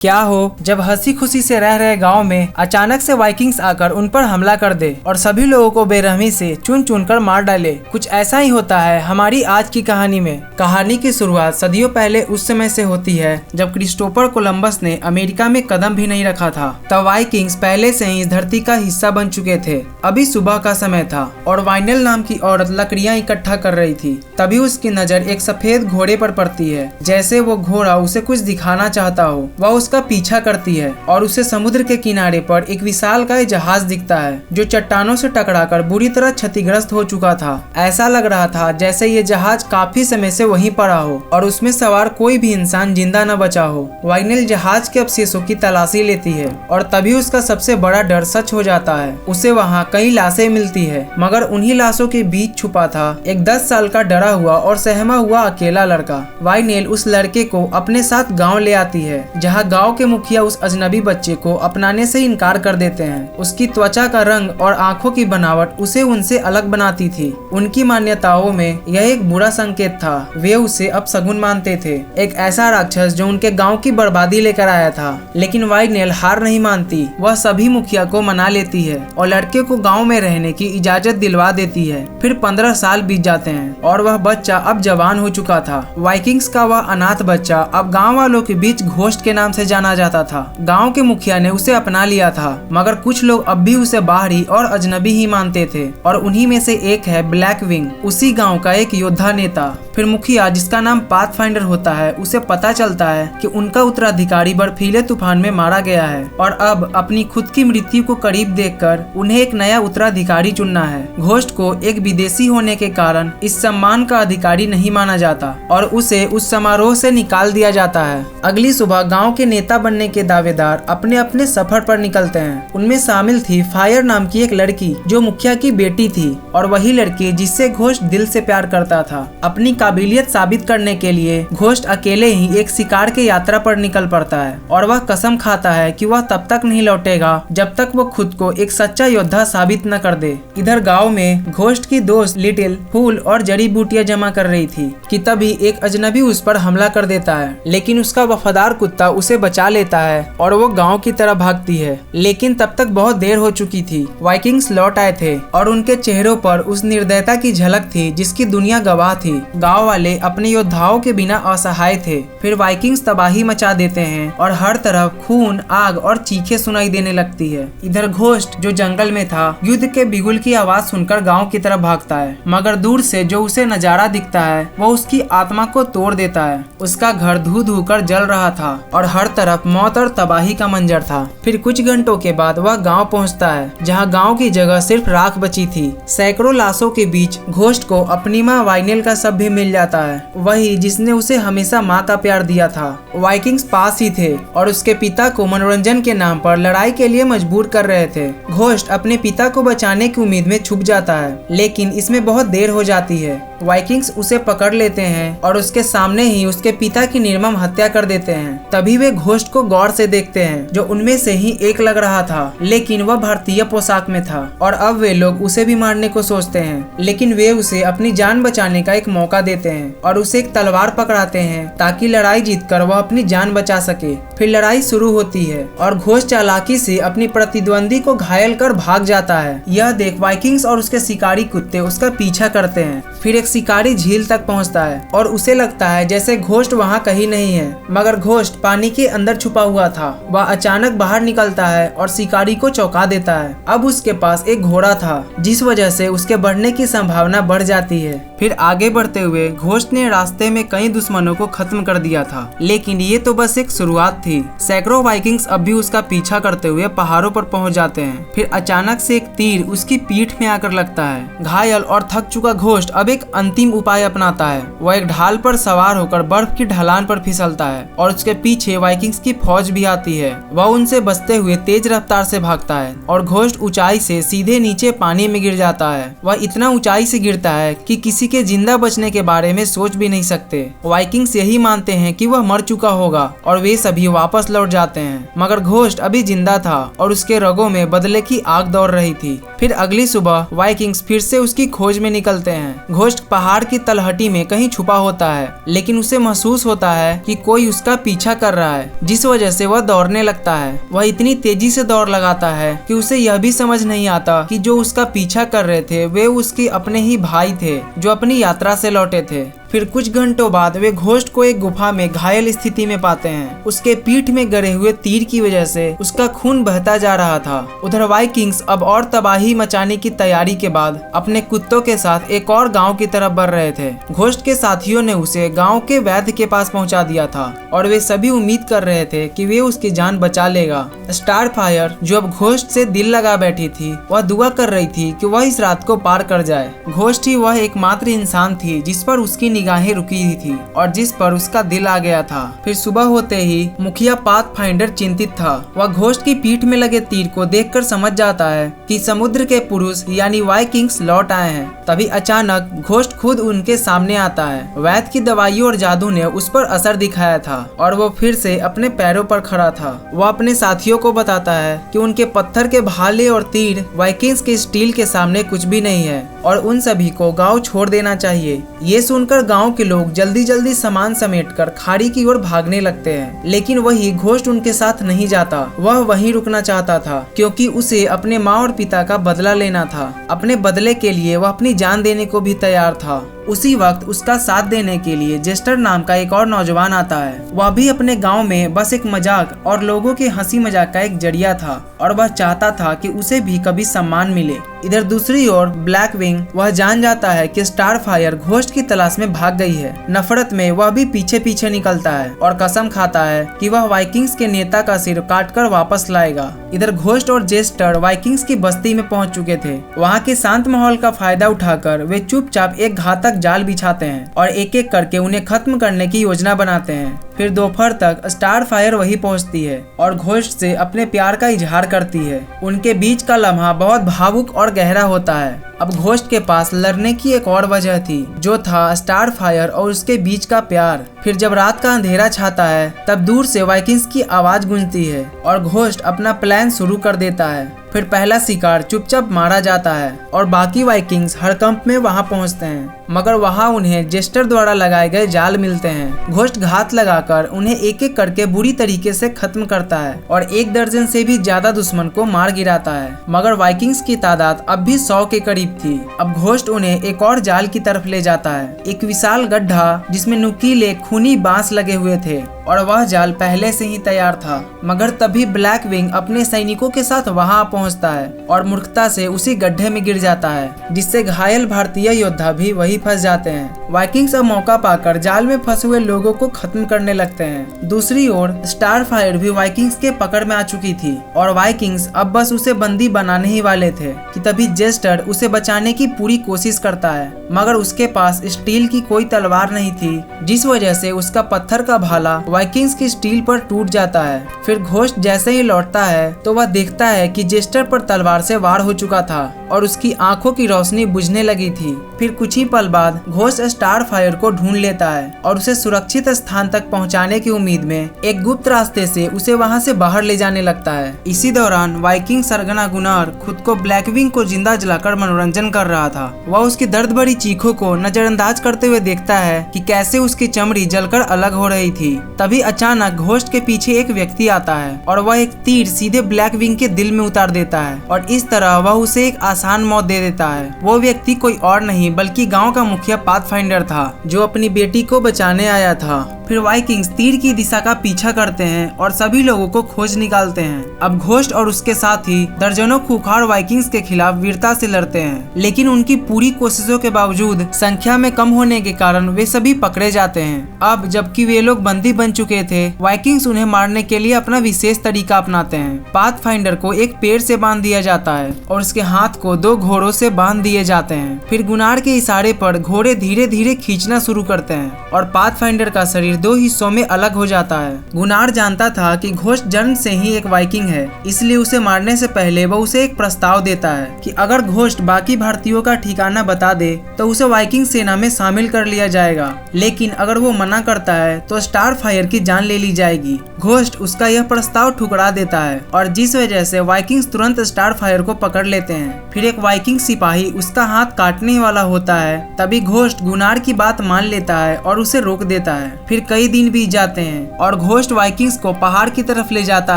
क्या हो जब हंसी खुशी से रह रहे गांव में अचानक से वाइकिंग्स आकर उन पर हमला कर दे और सभी लोगों को बेरहमी से चुन चुन कर मार डाले। कुछ ऐसा ही होता है हमारी आज की कहानी में। कहानी की शुरुआत सदियों पहले उस समय से होती है जब क्रिस्टोफर कोलंबस ने अमेरिका में कदम भी नहीं रखा था। तब वाइकिंग्स पहले से ही इस धरती का हिस्सा बन चुके थे। अभी सुबह का समय था और वाइनेल नाम की औरत लकड़ियां इकट्ठा कर रही थी। तभी उसकी नजर एक सफेद घोड़े पर पड़ती है। जैसे वो घोड़ा उसे कुछ दिखाना चाहता हो, वह उसका पीछा करती है और उसे समुद्र के किनारे पर एक विशालकाय जहाज दिखता है जो चट्टानों से टकराकर बुरी तरह क्षतिग्रस्त हो चुका था। ऐसा लग रहा था जैसे ये जहाज काफी समय से वहीं पड़ा हो और उसमें सवार कोई भी इंसान जिंदा न बचा हो। वाइनेल जहाज के अवशेषों की तलाशी लेती है और तभी उसका सबसे बड़ा डर सच हो जाता है। उसे वहाँ कई लाशें मिलती है, मगर उन्हीं लाशों के बीच छुपा था एक 10 साल का डरा हुआ और सहमा हुआ अकेला लड़का। वाइनेल उस लड़के को अपने साथ गाँव ले आती है, जहाँ गाँव के मुखिया उस अजनबी बच्चे को अपनाने से इनकार कर देते हैं। उसकी त्वचा का रंग और आंखों की बनावट उसे उनसे अलग बनाती थी। उनकी मान्यताओं में यह एक बुरा संकेत था। वे उसे अपशगुन मानते थे, एक ऐसा राक्षस जो उनके गांव की बर्बादी लेकर आया था। लेकिन वाइनेल हार नहीं मानती। वह सभी मुखिया को मना लेती है और लड़के को गाँव में रहने की इजाजत दिलवा देती है। फिर 15 साल बीत जाते हैं और वह बच्चा अब जवान हो चुका था। वाइकिंग्स का वह अनाथ बच्चा अब गाँव वालों के बीच घोस्ट के नाम से जाना जाता था। गांव के मुखिया ने उसे अपना लिया था, मगर कुछ लोग अब भी उसे बाहरी और अजनबी ही मानते थे और उन्हीं में से एक है ब्लैक विंग, उसी गांव का एक योद्धा नेता। फिर मुखिया, जिसका नाम पाथफाइंडर होता है, उसे पता चलता है कि उनका उत्तराधिकारी बर्फीले तूफान में मारा गया है और अब अपनी खुद की मृत्यु को करीब देखकर उन्हें एक नया उत्तराधिकारी चुनना है। घोस्ट को एक विदेशी होने के कारण इस सम्मान का अधिकारी नहीं माना जाता और उसे उस समारोह से निकाल दिया जाता है। अगली सुबह गाँव के नेता बनने के दावेदार अपने अपने सफर पर निकलते हैं। उनमें शामिल थी फायर नाम की एक लड़की जो मुखिया की बेटी थी और वही लड़की जिससे घोस्ट दिल से प्यार करता था। अपनी काबिलियत साबित करने के लिए घोस्ट अकेले ही एक शिकार की यात्रा पर निकल पड़ता है और वह कसम खाता है कि वह तब तक नहीं लौटेगा जब तक वो खुद को एक सच्चा योद्धा साबित न कर दे। इधर गाँव में घोस्ट की दोस्त लिटिल फूल और जड़ी बूटियां जमा कर रही थी कि तभी एक अजनबी उस पर हमला कर देता है, लेकिन उसका वफादार कुत्ता उसे बचा लेता है और वो गांव की तरफ भागती है। लेकिन तब तक बहुत देर हो चुकी थी। वाइकिंग्स लौट आए थे और उनके चेहरों पर उस निर्दयता की झलक थी जिसकी दुनिया गवाह थी। गांव वाले अपने योद्धाओं के बिना असहाय थे। फिर वाइकिंग्स तबाही मचा देते हैं और हर तरफ खून, आग और चीखें सुनाई देने लगती है। इधर घोस्ट जो जंगल में था, युद्ध के बिगुल की आवाज सुनकर गाँव की तरफ भागता है, मगर दूर से जो उसे नजारा दिखता है वो उसकी आत्मा को तोड़ देता है। उसका घर धू धू कर जल रहा था और हर तरफ मौत और तबाही का मंजर था। फिर कुछ घंटों के बाद वह गांव पहुंचता है, जहां गांव की जगह सिर्फ राख बची थी। सैकड़ों लाशों के बीच घोस्ट को अपनी मां वाइनेल का शव भी मिल जाता है, वही जिसने उसे हमेशा मां का प्यार दिया था। वाइकिंग्स पास ही थे और उसके पिता को मनोरंजन के नाम पर लड़ाई के लिए मजबूर कर रहे थे। घोस्ट अपने पिता को बचाने की उम्मीद में छुप जाता है, लेकिन इसमें बहुत देर हो जाती है। वाइकिंग्स उसे पकड़ लेते हैं और उसके सामने ही उसके पिता की निर्मम हत्या कर देते हैं। तभी वे घोस्ट को गौर से देखते हैं, जो उनमें से ही एक लग रहा था, लेकिन वह भारतीय पोशाक में था और अब वे लोग उसे भी मारने को सोचते हैं। लेकिन वे उसे अपनी जान बचाने का एक मौका देते हैं और उसे एक तलवार पकड़ाते हैं ताकि लड़ाई जीतकर वह अपनी जान बचा सके। फिर लड़ाई शुरू होती है और घोस्ट चालाकी से अपनी प्रतिद्वंदी को घायल कर भाग जाता है। यह देख वाइकिंग्स और उसके शिकारी कुत्ते उसका पीछा करते हैं। फिर एक शिकारी झील तक पहुंचता है और उसे लगता है जैसे घोस्ट वहां कहीं नहीं है, मगर घोस्ट पानी के अंदर छुपा हुआ था। वह अचानक बाहर निकलता है और शिकारी को चौंका देता है। अब उसके पास एक घोड़ा था, जिस वजह से उसके बढ़ने की संभावना बढ़ जाती है। फिर आगे बढ़ते हुए घोस्ट ने रास्ते में कई दुश्मनों को खत्म कर दिया था, लेकिन ये तो बस एक शुरुआत थी। सैकड़ों वाइकिंग्स अब भी उसका पीछा करते हुए पहाड़ों पर पहुंच जाते हैं। फिर अचानक से एक तीर उसकी पीठ में आकर लगता है। घायल और थक चुका घोस्ट अब एक अंतिम उपाय अपनाता है। वह एक ढाल पर सवार होकर बर्फ की ढलान पर फिसलता है और उसके पीछे वाइकिंग्स की फौज भी आती है। वह उनसे बचते हुए तेज रफ्तार से भागता है और घोस्ट ऊंचाई से सीधे नीचे पानी में गिर जाता है। वह इतना ऊंचाई से गिरता है कि किसी के जिंदा बचने के बारे में सोच भी नहीं सकते। वाइकिंग्स यही मानते हैं कि वह मर चुका होगा और वे सभी वापस लौट जाते हैं, मगर घोस्ट अभी जिंदा था और उसके रगों में बदले की आग दौड़ रही थी। फिर अगली सुबह वाइकिंग्स फिर से उसकी खोज में निकलते हैं। घोस्ट पहाड़ की तलहटी में कहीं छुपा होता है, लेकिन उसे महसूस होता है कि कोई उसका पीछा कर रहा है। जिस वजह से वह दौड़ने लगता है। वह इतनी तेजी से दौड़ लगाता है कि उसे यह भी समझ नहीं आता कि जो उसका पीछा कर रहे थे वे उसके अपने ही भाई थे जो अपनी यात्रा से लौटे थे। फिर कुछ घंटों बाद वे घोस्ट को एक गुफा में घायल स्थिति में पाते हैं। उसके पीठ में गड़े हुए तीर की वजह से उसका खून बहता जा रहा था। उधर वाइकिंग्स अब और तबाही मचाने की तैयारी के बाद अपने कुत्तों के साथ एक और गांव की तरफ बढ़ रहे थे। घोस्ट के साथियों ने उसे गांव के वैद्य के पास पहुंचा दिया था और वे सभी उम्मीद कर रहे थे कि वे उसकी जान बचा लेगा। स्टारफायर जो अब घोस्ट से दिल लगा बैठी थी, वह दुआ कर रही थी कि वह इस रात को पार कर जाए। घोस्ट ही वह एकमात्र इंसान थी जिस पर उसकी निगाहें रुकी हुई थी और जिस पर उसका दिल आ गया था। फिर सुबह होते ही मुखिया पाथफाइंडर चिंतित था। वह घोस्ट की पीठ में लगे तीर को देखकर समझ जाता है कि समुद्र के पुरुष यानी वाइकिंग्स लौट आए हैं। तभी अचानक घोस्ट खुद उनके सामने आता है। वैद्य की दवाइयों और जादू ने उस पर असर दिखाया था और वो फिर से अपने पैरों पर खड़ा था। वह अपने साथियों को बताता है कि उनके पत्थर के भाले और तीर वाइकिंग्स के स्टील के सामने कुछ भी नहीं है और उन सभी को गांव छोड़ देना चाहिए। ये सुनकर गांव के लोग जल्दी जल्दी सामान समेटकर खाड़ी की ओर भागने लगते हैं, लेकिन वही घोस्ट उनके साथ नहीं जाता। वह वहीं रुकना चाहता था क्योंकि उसे अपने माँ और पिता का बदला लेना था। अपने बदले के लिए वह अपनी जान देने को भी तैयार था। उसी वक्त उसका साथ देने के लिए जेस्टर नाम का एक और नौजवान आता है। वह भी अपने गांव में बस एक मजाक और लोगों के हंसी मजाक का एक जरिया था और वह चाहता था कि उसे भी कभी सम्मान मिले। इधर दूसरी ओर ब्लैक विंग, वह जान जाता है कि स्टारफायर घोस्ट की तलाश में भाग गई है। नफरत में वह भी पीछे पीछे निकलता है और कसम खाता है कि वह वाइकिंग्स के नेता का सिर काटकर वापस लाएगा। इधर घोस्ट और जेस्टर वाइकिंग्स की बस्ती में पहुंच चुके थे। वहां के शांत माहौल का फायदा उठाकर वे चुपचाप एक घातक जाल बिछाते हैं और एक एक करके उन्हें खत्म करने की योजना बनाते हैं। फिर दोपहर तक स्टारफायर वहीं पहुंचती है और घोस्ट से अपने प्यार का इजहार करती है। उनके बीच का लम्हा बहुत भावुक और गहरा होता है। अब घोस्ट के पास लड़ने की एक और वजह थी, जो था स्टारफायर और उसके बीच का प्यार। फिर जब रात का अंधेरा छाता है तब दूर से वाइकिंग्स की आवाज गूंजती है और घोस्ट अपना प्लान शुरू कर देता है। फिर पहला शिकार चुपचाप मारा जाता है और बाकी वाइकिंग्स हड़कंप में वहां पहुंचते हैं, मगर वहां उन्हें जेस्टर द्वारा लगाए गए जाल मिलते हैं। घोस्ट घात लगाकर उन्हें एक एक करके बुरी तरीके से खत्म करता है और 1 दर्जन से भी ज्यादा दुश्मन को मार गिराता है, मगर वाइकिंग्स की तादाद अब भी 100 के करीब थी। अब घोस्ट उन्हें एक और जाल की तरफ ले जाता है, एक विशाल गड्ढा जिसमें नुकीले खूनी बांस लगे हुए थे और वह जाल पहले से ही तैयार था। मगर तभी ब्लैक विंग अपने सैनिकों के साथ वहां पहुंचता है और मूर्खता से उसी गड्ढे में गिर जाता है, जिससे घायल भारतीय योद्धा भी वहीं फंस जाते हैं। वाइकिंग्स अब मौका पाकर जाल में फंसे हुए लोगों को खत्म करने लगते हैं। दूसरी ओर स्टारफायर भी वाइकिंग्स के पकड़ में आ चुकी थी और वाइकिंग्स अब बस उसे बंदी बनाने ही वाले थे कि तभी जेस्टर उसे बचाने की पूरी कोशिश करता है, मगर उसके पास स्टील की कोई तलवार नहीं थी, जिस वजह से उसका पत्थर का भाला वाइकिंग्स की स्टील पर टूट जाता है। फिर घोस्ट जैसे ही लौटता है तो वह देखता है कि जेस्टर पर तलवार से वार हो चुका था और उसकी आंखों की रोशनी बुझने लगी थी। फिर कुछ ही पल बाद घोस्ट स्टारफायर को ढूंढ लेता है और उसे सुरक्षित स्थान तक पहुंचाने की उम्मीद में एक गुप्त रास्ते से उसे वहां से बाहर ले जाने लगता है। इसी दौरान वाइकिंग सरगना गुनार खुद को ब्लैकविंग को जिंदा जलाकर मनोरंजन कर रहा था। वह उसकी दर्द भरी चीखों को नजरअंदाज करते हुए देखता है कि कैसे उसकी चमड़ी जलकर अलग हो रही थी। तभी अचानक घोस्ट के पीछे एक व्यक्ति आता है और वह एक तीर सीधे ब्लैकविंग के दिल में उतार देता है और इस तरह वह उसे एक आसान मौत दे देता है। वो व्यक्ति कोई और नहीं बल्कि गांव का मुखिया पाथफाइंडर था, जो अपनी बेटी को बचाने आया था। फिर वाइकिंग्स तीर की दिशा का पीछा करते हैं और सभी लोगों को खोज निकालते हैं। अब घोस्ट और उसके साथी दर्जनों खूंखार वाइकिंग्स के खिलाफ वीरता से लड़ते हैं, लेकिन उनकी पूरी कोशिशों के बावजूद संख्या में कम होने के कारण वे सभी पकड़े जाते हैं। अब जबकि वे लोग बंदी बन चुके थे, वाइकिंग्स उन्हें मारने के लिए अपना विशेष तरीका अपनाते हैं। पाथफाइंडर को एक पेड़ से बांध दिया जाता है और उसके हाथ को 2 घोड़ों से बांध दिए जाते हैं। फिर गुनार के इशारे पर घोड़े धीरे धीरे खींचना शुरू करते हैं और पाथफाइंडर का शरीर 2 हिस्सों में अलग हो जाता है। गुनार जानता था कि घोस्ट जन्म से ही एक वाइकिंग है, इसलिए उसे मारने से पहले वो उसे एक प्रस्ताव देता है कि अगर घोस्ट बाकी भारतीयों का ठिकाना बता दे तो उसे वाइकिंग सेना में शामिल कर लिया जाएगा, लेकिन अगर वो मना करता है तो स्टारफायर की जान ले ली जाएगी। घोस्ट उसका यह प्रस्ताव ठुकरा देता है और जिस वजह से वाइकिंग्स तुरंत स्टारफायर को पकड़ लेते हैं। फिर एक वाइकिंग सिपाही उसका हाथ काटने वाला होता है, तभी घोस्ट गुनार की बात मान लेता है और उसे रोक देता है। फिर कई दिन बीत जाते हैं और घोस्ट वाइकिंग्स को पहाड़ की तरफ ले जाता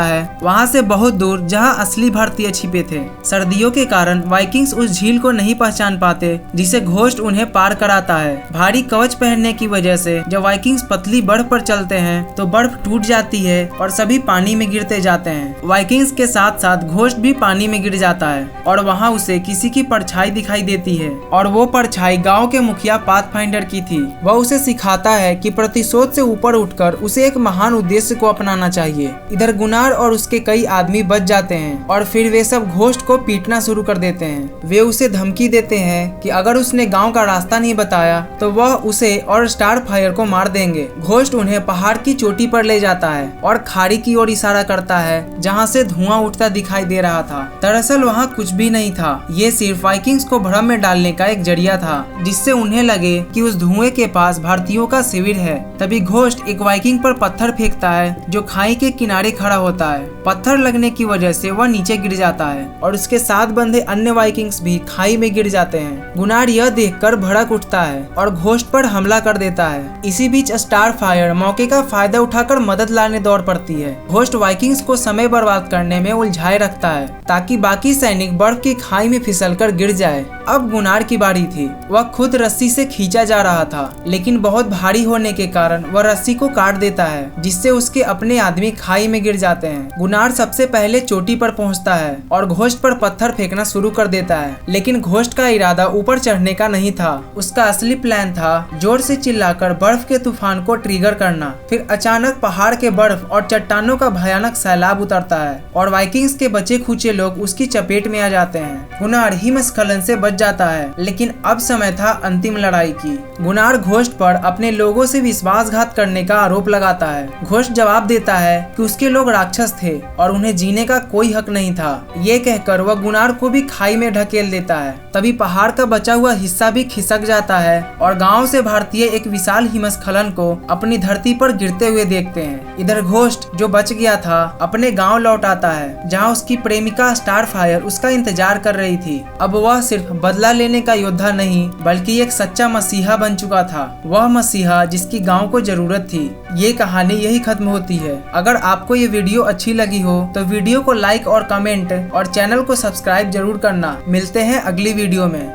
है, वहाँ से बहुत दूर जहाँ असली भारतीय छिपे थे। सर्दियों के कारण वाइकिंग्स उस झील को नहीं पहचान पाते जिसे घोस्ट उन्हें पार कराता है। भारी कवच पहनने की वजह से जब वाइकिंग्स पतली बर्फ पर चलते हैं तो बर्फ टूट जाती है और सभी पानी में गिरते जाते हैं। वाइकिंग्स के साथ साथ घोस्ट भी पानी में गिर जाता है और वहाँ उसे किसी की परछाई दिखाई देती है और वो परछाई गाँव के मुखिया पाथफाइंडर की थी। वह उसे सिखाता है कि प्रतिशोध से ऊपर उठकर उसे एक महान उद्देश्य को अपनाना चाहिए। इधर गुनार और उसके कई आदमी बच जाते हैं और फिर वे सब घोस्ट को पीटना शुरू कर देते हैं। वे उसे धमकी देते हैं कि अगर उसने गांव का रास्ता नहीं बताया तो वह उसे और स्टार फायर को मार देंगे। घोस्ट उन्हें पहाड़ की चोटी पर ले जाता है और खाड़ी की ओर इशारा करता है जहां से धुआं उठता दिखाई दे रहा था। दरअसल वहां कुछ भी नहीं था, ये सिर्फ वाइकिंग्स को भ्रम में डालने का एक जरिया था जिससे उन्हें लगे कि उस धुएं के पास भारतीयों का शिविर है। तभी घोस्ट एक वाइकिंग पर पत्थर फेंकता है जो खाई के किनारे खड़ा होता है। पत्थर लगने की वजह से वह नीचे गिर जाता है और उसके साथ बंधे अन्य वाइकिंग्स भी खाई में गिर जाते हैं। गुनार यह देखकर भड़क उठता है और घोस्ट पर हमला कर देता है। इसी बीच स्टार फायर मौके का फायदा उठाकर मदद लाने दौड़ पड़ती है। घोस्ट वाइकिंग्स को समय बर्बाद करने में उलझाए रखता है ताकि बाकी सैनिक बर्फ की खाई में फिसलकर गिर जाए। अब गुनार की बारी थी। वह खुद रस्सी से खींचा जा रहा था लेकिन बहुत भारी होने के कारण वह रस्सी को काट देता है जिससे उसके अपने आदमी खाई में गिर जाते हैं। गुनार सबसे पहले चोटी पर पहुंचता है और घोस्ट पर पत्थर फेंकना शुरू कर देता है, लेकिन घोस्ट का इरादा ऊपर चढ़ने का नहीं था। उसका असली प्लान था जोर से चिल्लाकर बर्फ के तूफान को ट्रिगर करना। फिर अचानक पहाड़ के बर्फ और चट्टानों का भयानक सैलाब उतरता है और वाइकिंग्स के बचे खुचे लोग उसकी चपेट में आ जाते हैं। गुनार हिमस्खलन से बच जाता है, लेकिन अब समय था अंतिम लड़ाई की। गुनार घोस्ट पर अपने लोगों से विश्वासघात करने का आरोप लगाता है। घोस्ट जवाब देता है कि उसके लोग राक्षस थे और उन्हें जीने का कोई हक नहीं था। ये कहकर वह गुनार को भी खाई में ढकेल देता है। तभी पहाड़ का बचा हुआ हिस्सा भी खिसक जाता है और गांव से भारतीय एक विशाल हिमस्खलन को अपनी धरती पर गिरते हुए देखते हैं। इधर घोस्ट जो बच गया था अपने गांव लौट आता है जहां उसकी प्रेमिका स्टार फायर उसका इंतजार कर रही थी। अब वह सिर्फ बदला लेने का योद्धा नहीं बल्कि एक सच्चा मसीहा बन चुका था। वह मसीहा जिसकी गांव को जरूरत थी। ये कहानी यही खत्म होती है। अगर आपको ये वीडियो अच्छी लगी हो तो वीडियो को लाइक और कमेंट और चैनल को सब्सक्राइब जरूर करना। मिलते हैं अगली वीडियो में।